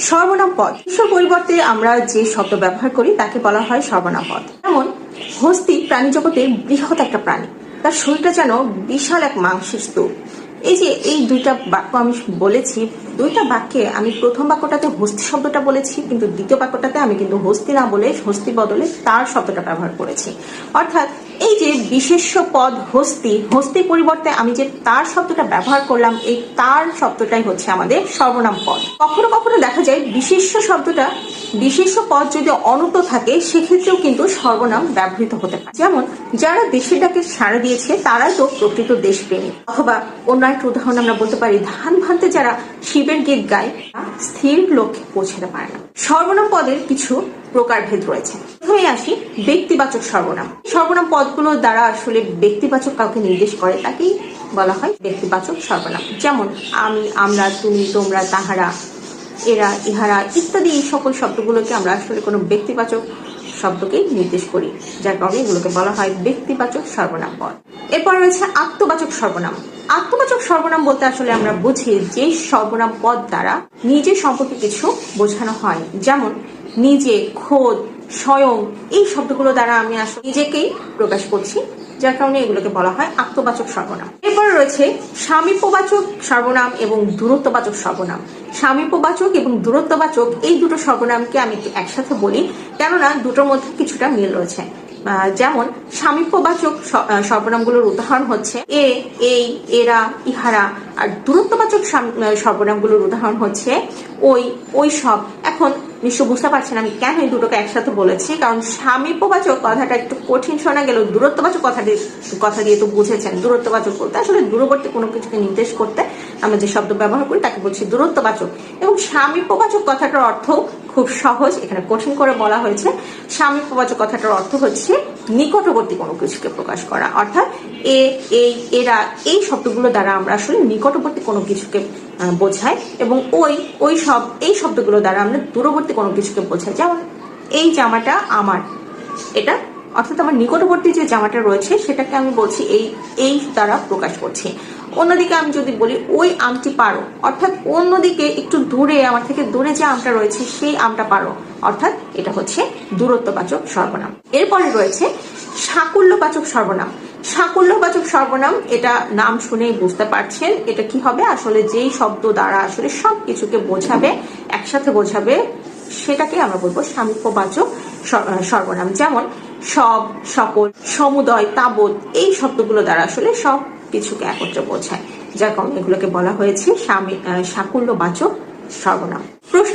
সর্বনাম পদ পরিবর্তে আমরা যে শব্দ ব্যবহার করি তাকে বলা হয় সর্বনাম পদ। যেমন হস্তি প্রাণী জগতের বৃহৎ একটা প্রাণী, তার শরীরটা যেন বিশাল এক মাংসের স্তূপ। এই যে এই দুইটা বাক্য আমি বলেছি, দুইটা বাক্যে আমি প্রথম বাক্যটাতে হস্তি শব্দটা বলেছি, কিন্তু দ্বিতীয় বাক্যটাতে আমি কিন্তু হস্তি না বলে হস্তি বদলে তার শব্দটা ব্যবহার করেছি। অর্থাৎ এই যে বিশেষ্য পদ হস্তি, হস্তির পরিবর্তে আমি যে তার শব্দটা ব্যবহার করলাম, এই তার শব্দটাই হচ্ছে আমাদের সর্বনাম পদ। কখনো কখনো দেখা যায় বিশেষ্য শব্দটা, বিশেষ্য পদ যদি অনত থাকে সেক্ষেত্রেও কিন্তু সর্বনাম ব্যবহৃত হতে পারে। যেমন যারা দেশের ডাকে সাড়া দিয়েছে তারাই তো প্রকৃত দেশপ্রেমী। অথবা অন্য একটা উদাহরণ আমরা বলতে পারি, ধান ভানতে যারা শিবের গীত গায় স্থির লক্ষ্যে পৌঁছাতে পারে না। সর্বনাম পদের কিছু প্রকারভেদ রয়েছে। প্রথমে আসি ব্যক্তিবাচক সর্বনাম। সর্বনাম পদগুলো দ্বারা আসলে ব্যক্তিবাচক কাউকে নির্দেশ করে তাকেই বলা হয় ব্যক্তিবাচক সর্বনাম। যেমন আমি, আমরা, তুমি, তোমরা, তাহারা, এরা, ইহারা ইত্যাদি এই সকল শব্দগুলোকে আমরা আসলে কোনো ব্যক্তিবাচক শব্দকে নির্দেশ করি, যার কারণে এগুলোকে বলা হয় ব্যক্তিবাচক সর্বনাম পদ। এরপর রয়েছে আত্মবাচক সর্বনাম। আত্মবাচক সর্বনাম বলতে আসলে আমরা বুঝি যে সর্বনাম পদ দ্বারা নিজে সম্পর্কে কিছু বোঝানো হয়। যেমন নিজে, খোদ, স্বয়ং এই শব্দগুলো দ্বারা আমি আসলে নিজেকেই প্রকাশ করছি, যার কারণে এগুলোকে বলা হয় আত্মবাচক সর্বনাম। এরপর রয়েছে সামীপ্যবাচক সর্বনাম এবং দূরত্ববাচক সর্বনাম। সামীপ্যবাচক এবং দূরত্ববাচক এই দুটো সর্বনামকে আমি একসাথে বলি, কেননা দুটোর মধ্যে কিছুটা মিল রয়েছে। যেমন সামীপ্যবাচক সর্বনামগুলোর উদাহরণ হচ্ছে এ, এই, এরা, ইহারা। আর দূরত্ববাচক সর্বনামগুলোর উদাহরণ হচ্ছে ওই, ওই সব। এখন নিশ্চয় বুঝতে পারছেন আমি কেন এই দুটোকে একসাথে বলেছি, কারণ সামীপ্যবাচক কথাটা একটু কঠিন শোনা গেল, দূরত্ববাচক কথা দিয়ে তো বুঝেছেন। দূরত্ববাচক বলতে আসলে দূরবর্তী কোনো কিছুকে নির্দেশ করতে আমরা যে শব্দ ব্যবহার করি তাকে বলছি দূরত্ববাচক। এবং সামীপ্যবাচক কথাটার অর্থ খুব সহজ, এখানে কঠিন করে বলা হয়েছে। সামীপ্যবাচক কথাটার অর্থ হচ্ছে নিকটবর্তী কোনো কিছুকে প্রকাশ করা। অর্থাৎ এ, এই, এরা এই শব্দগুলো দ্বারা আমরা আসলে নিকটবর্তী কোনো কিছুকে বোঝাই, এবং ওই, ওই সব এই শব্দগুলো দ্বারা আমরা দূরবর্তী কোনো কিছুকে বোঝাই। যেমন এই জামাটা আমার, এটা অর্থাৎ আমার নিকটবর্তী যে জামাটা রয়েছে সেটাকে আমি বলছি এই দ্বারা প্রকাশ করছি। অন্যদিকে আমি যদি বলি ওই আমটি পারো, অর্থাৎ অন্যদিকে একটু দূরে, আমার থেকে দূরে যে আমটা রয়েছে সেই আমটা পারো, অর্থাৎ এটা হচ্ছে দূরত্ববাচক সর্বনাম। এরপরে রয়েছে সাকুল্যবাচক সর্বনাম। সাকুল্যবাচক সর্বনাম, এটা নাম শুনেই বুঝতে পারছেন এটা কি হবে। আসলে যেই শব্দ দ্বারা আসলে সবকিছুকে বোঝাবে, একসাথে বোঝাবে, সেটাকে আমরা বলবো সামীপ্যবাচক সর্বনাম। যেমন সব, সকল, সমুদয়, তাবৎ এই শব্দগুলো দ্বারা আসলে সব কিছুকে একত্রে বোঝায়, যার কারণে এগুলোকে বলা হয়েছে সাকুল্যবাচক সর্বনাম। প্রশ্ন